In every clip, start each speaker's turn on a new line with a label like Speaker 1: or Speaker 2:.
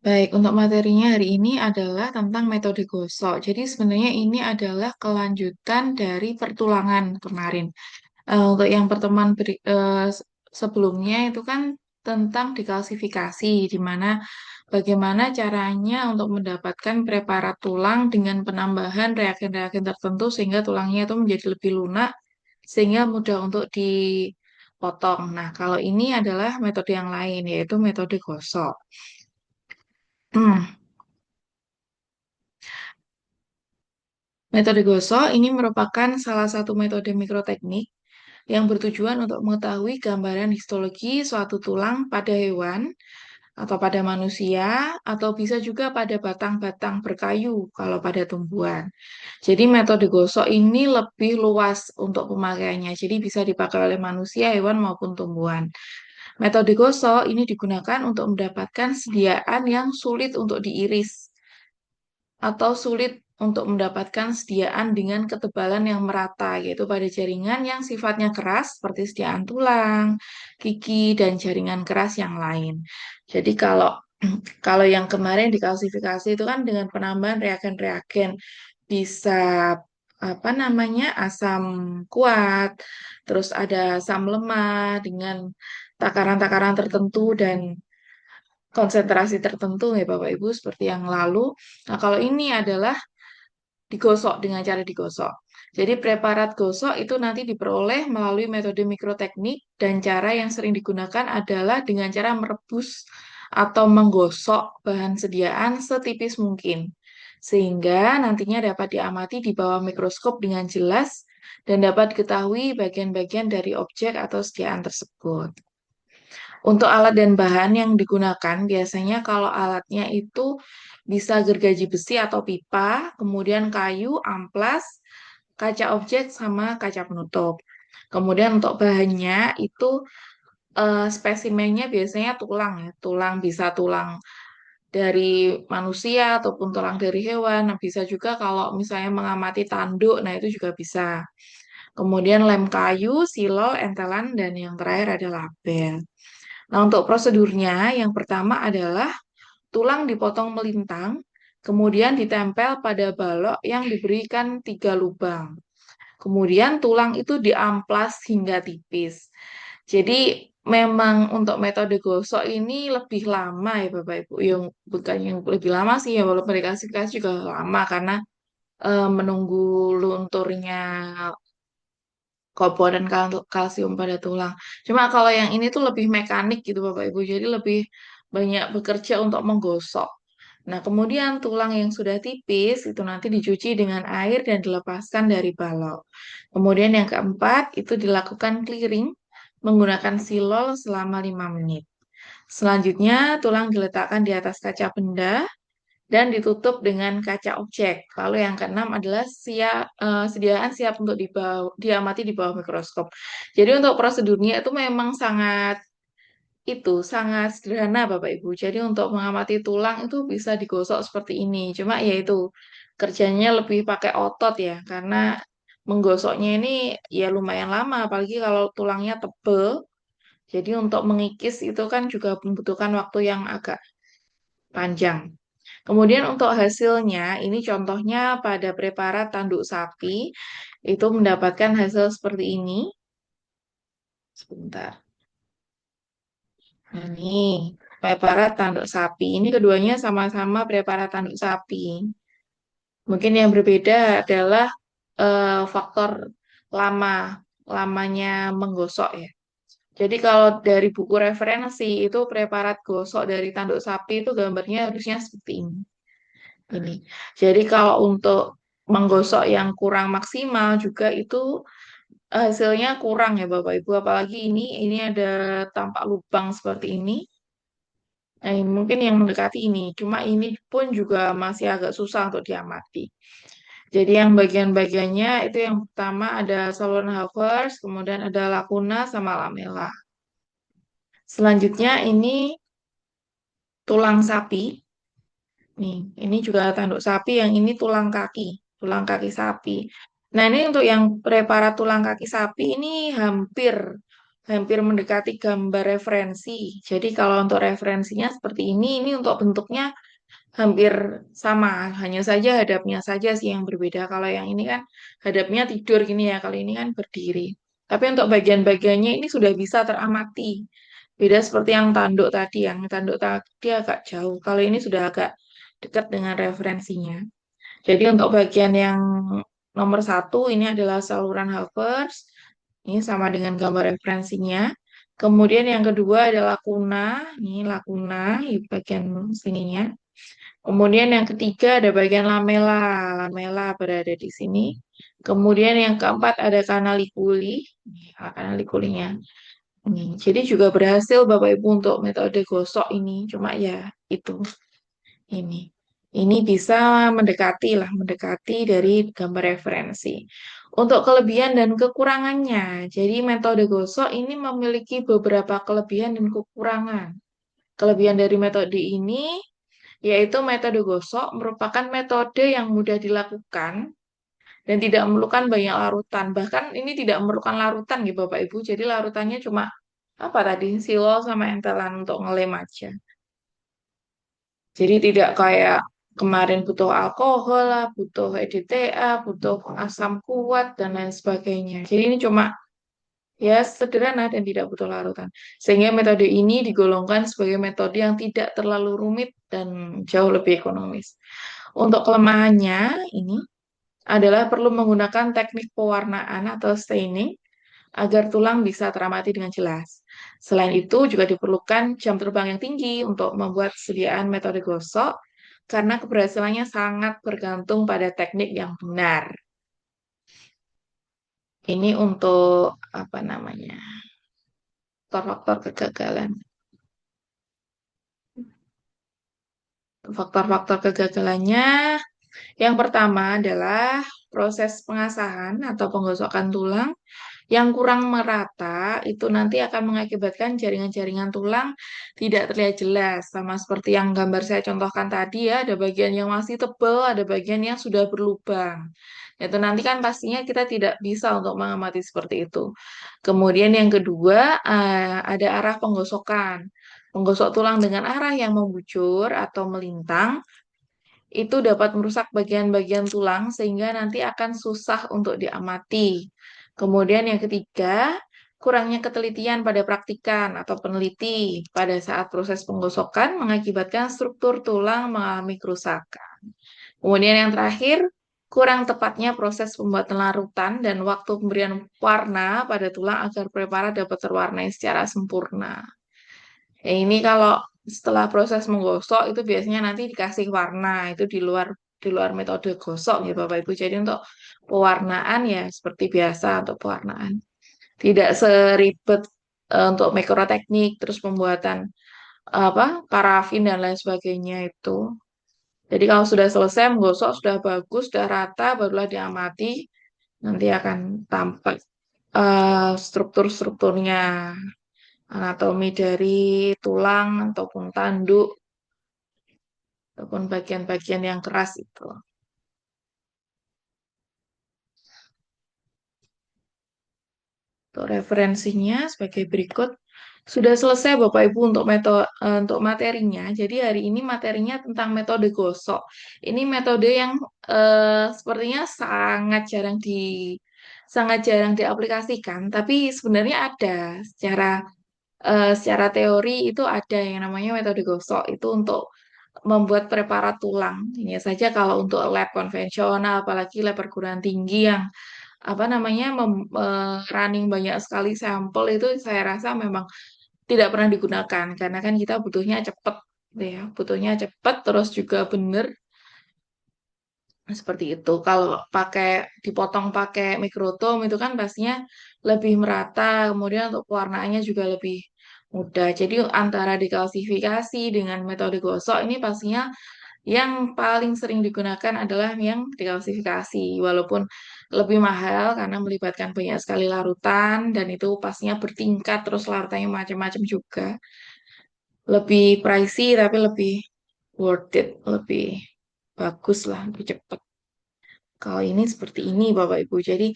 Speaker 1: Baik, untuk materinya hari ini adalah tentang metode gosok. Jadi sebenarnya ini adalah kelanjutan dari pertulangan kemarin. Untuk yang pertemuan sebelumnya itu kan tentang dikalsifikasi, di mana bagaimana caranya untuk mendapatkan preparat tulang dengan penambahan reagen-reagen tertentu sehingga tulangnya itu menjadi lebih lunak, sehingga mudah untuk dipotong. Nah, kalau ini adalah metode yang lain, yaitu metode gosok. Metode gosok ini merupakan salah satu metode mikroteknik yang bertujuan untuk mengetahui gambaran histologi suatu tulang pada hewan atau pada manusia, atau bisa juga pada batang-batang berkayu kalau pada tumbuhan. Jadi metode gosok ini lebih luas untuk pemakaiannya. Jadi bisa dipakai oleh manusia, hewan maupun tumbuhan. Metode gosok ini digunakan untuk mendapatkan sediaan yang sulit untuk diiris atau sulit untuk mendapatkan sediaan dengan ketebalan yang merata, yaitu pada jaringan yang sifatnya keras, seperti sediaan tulang, gigi, dan jaringan keras yang lain. Jadi kalau kalau yang kemarin dikalsifikasi itu kan dengan penambahan reagen-reagen, bisa apa namanya asam kuat, terus ada asam lemah dengan takaran-takaran tertentu dan konsentrasi tertentu ya Bapak Ibu seperti yang lalu. Nah, kalau ini adalah digosok dengan cara digosok. Jadi preparat gosok itu nanti diperoleh melalui metode mikroteknik dan cara yang sering digunakan adalah dengan cara merebus atau menggosok bahan sediaan setipis mungkin. Sehingga nantinya dapat diamati di bawah mikroskop dengan jelas dan dapat diketahui bagian-bagian dari objek atau sediaan tersebut. Untuk alat dan bahan yang digunakan, biasanya kalau alatnya itu bisa gergaji besi atau pipa, kemudian kayu, amplas, kaca objek, sama kaca penutup. Kemudian untuk bahannya itu spesimennya biasanya tulang ya, tulang bisa tulang dari manusia ataupun tulang dari hewan. Nah, bisa juga kalau misalnya mengamati tanduk, nah itu juga bisa. Kemudian lem kayu, silol, entelan, dan yang terakhir ada label. Nah, untuk prosedurnya, yang pertama adalah tulang dipotong melintang, kemudian ditempel pada balok yang diberikan 3 lubang. Kemudian tulang itu diamplas hingga tipis. Jadi memang untuk metode gosok ini lebih lama ya Bapak Ibu. Yang bukan yang lebih lama sih ya, walaupun mereka kasih juga lama karena menunggu lunturnya komponen kalsium pada tulang. Cuma kalau yang ini tuh lebih mekanik gitu Bapak Ibu. Jadi lebih banyak bekerja untuk menggosok. Nah, kemudian tulang yang sudah tipis itu nanti dicuci dengan air dan dilepaskan dari balok. Kemudian yang keempat itu dilakukan clearing menggunakan silol selama 5 menit. Selanjutnya, tulang diletakkan di atas kaca benda dan ditutup dengan kaca objek. Lalu yang keenam adalah sediaan siap untuk diamati di bawah mikroskop. Jadi untuk prosedurnya itu memang sangat sederhana Bapak Ibu. Jadi untuk mengamati tulang itu bisa digosok seperti ini. Cuma ya itu kerjanya lebih pakai otot ya, karena menggosoknya ini ya lumayan lama, apalagi kalau tulangnya tebel. Jadi untuk mengikis itu kan juga membutuhkan waktu yang agak panjang. Kemudian untuk hasilnya, ini contohnya pada preparat tanduk sapi, itu mendapatkan hasil seperti ini. Sebentar. Nah, ini preparat tanduk sapi. Ini keduanya sama-sama preparat tanduk sapi. Mungkin yang berbeda adalah faktor lama, lamanya menggosok ya. Jadi kalau dari buku referensi itu preparat gosok dari tanduk sapi itu gambarnya harusnya seperti ini. Ini. Jadi kalau untuk menggosok yang kurang maksimal juga itu hasilnya kurang ya Bapak Ibu. Apalagi ini ada tampak lubang seperti ini. Nah, ini mungkin yang mendekati ini. Cuma ini pun juga masih agak susah untuk diamati. Jadi yang bagian-bagiannya itu yang pertama ada saluran Havers, kemudian ada lakuna sama lamela. Selanjutnya ini tulang sapi. Nih, ini juga tanduk sapi, yang ini tulang kaki sapi. Nah, ini untuk yang preparat tulang kaki sapi ini hampir hampir mendekati gambar referensi. Jadi kalau untuk referensinya seperti ini untuk bentuknya hampir sama, hanya saja hadapnya saja sih yang berbeda. Kalau yang ini kan hadapnya tidur gini ya, kalau ini kan berdiri. Tapi untuk bagian-bagiannya ini sudah bisa teramati. Beda seperti yang tanduk tadi agak jauh. Kalau ini sudah agak dekat dengan referensinya. Jadi untuk bagian yang nomor satu ini adalah saluran Havertz. Ini sama dengan gambar referensinya. Kemudian yang kedua adalah lakuna. Ini lakuna di bagian sininya. Kemudian yang ketiga ada bagian lamela. Lamela berada di sini. Kemudian yang keempat ada kanalikuli. Ini kanalikulinya. Ini. Jadi juga berhasil Bapak Ibu untuk metode gosok ini. Cuma ya itu ini. Ini bisa mendekati dari gambar referensi. Untuk kelebihan dan kekurangannya, jadi metode gosok ini memiliki beberapa kelebihan dan kekurangan. Kelebihan dari metode ini yaitu metode gosok merupakan metode yang mudah dilakukan dan tidak memerlukan banyak larutan. Bahkan ini tidak memerlukan larutan ya Bapak Ibu. Jadi larutannya cuma apa tadi? Silol sama entelan untuk ngelem aja. Jadi tidak kayak kemarin butuh alkohol lah, butuh EDTA, butuh asam kuat dan lain sebagainya. Jadi ini cuma ya sederhana dan tidak butuh larutan. Sehingga metode ini digolongkan sebagai metode yang tidak terlalu rumit dan jauh lebih ekonomis. Untuk kelemahannya ini adalah perlu menggunakan teknik pewarnaan atau staining agar tulang bisa teramati dengan jelas. Selain itu, juga diperlukan jam terbang yang tinggi untuk membuat sediaan metode gosok, karena keberhasilannya sangat bergantung pada teknik yang benar. Ini untuk apa namanya? Faktor-faktor kegagalan. Faktor-faktor kegagalannya, yang pertama adalah proses pengasahan atau penggosokan tulang yang kurang merata itu nanti akan mengakibatkan jaringan-jaringan tulang tidak terlihat jelas, sama seperti yang gambar saya contohkan tadi ya, ada bagian yang masih tebal, ada bagian yang sudah berlubang. Itu nanti kan pastinya kita tidak bisa untuk mengamati seperti itu. Kemudian yang kedua, ada arah penggosokan. Menggosok tulang dengan arah yang membujur atau melintang itu dapat merusak bagian-bagian tulang sehingga nanti akan susah untuk diamati. Kemudian yang ketiga, kurangnya ketelitian pada praktikan atau peneliti pada saat proses penggosokan mengakibatkan struktur tulang mengalami kerusakan. Kemudian yang terakhir, kurang tepatnya proses pembuatan larutan dan waktu pemberian warna pada tulang agar preparat dapat terwarnai secara sempurna. Ya, ini kalau setelah proses menggosok itu biasanya nanti dikasih warna itu di luar metode gosok ya Bapak Ibu. Jadi untuk pewarnaan ya seperti biasa untuk pewarnaan. Tidak seribet untuk mikroteknik terus pembuatan apa parafin dan lain sebagainya itu. Jadi kalau sudah selesai menggosok sudah bagus, sudah rata barulah diamati nanti akan tampak struktur-strukturnya anatomi dari tulang ataupun tanduk ataupun bagian-bagian yang keras itu. Untuk referensinya sebagai berikut. Sudah selesai Bapak Ibu untuk untuk materinya. Jadi hari ini materinya tentang metode gosok. Ini metode yang sepertinya sangat jarang diaplikasikan, tapi sebenarnya ada secara teori itu ada yang namanya metode gosok itu untuk membuat preparat tulang. Hanya saja kalau untuk lab konvensional, apalagi lab perguruan tinggi yang apa namanya running banyak sekali sampel itu saya rasa memang tidak pernah digunakan karena kan kita butuhnya cepet ya, butuhnya cepet terus juga bener seperti itu. Kalau dipotong pakai mikrotom itu kan pastinya lebih merata, kemudian untuk pewarnaannya juga lebih mudah. Jadi antara dikalsifikasi dengan metode gosok ini pastinya yang paling sering digunakan adalah yang dikalsifikasi, walaupun lebih mahal karena melibatkan banyak sekali larutan dan itu pastinya bertingkat terus larutannya macam-macam juga. Lebih pricey tapi lebih worth it, lebih bagus lah, lebih cepat. Kalau ini seperti ini Bapak Ibu. Jadi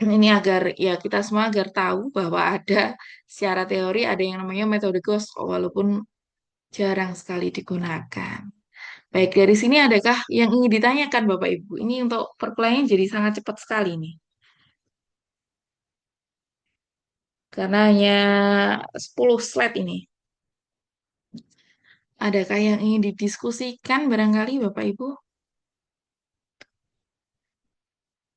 Speaker 1: Ini agar ya kita semua agar tahu bahwa ada secara teori ada yang namanya metode GOS walaupun jarang sekali digunakan. Baik, dari sini adakah yang ingin ditanyakan Bapak Ibu? Ini untuk perkuliahannya jadi sangat cepat sekali nih. Karena hanya 10 slide ini. Adakah yang ingin didiskusikan barangkali Bapak Ibu?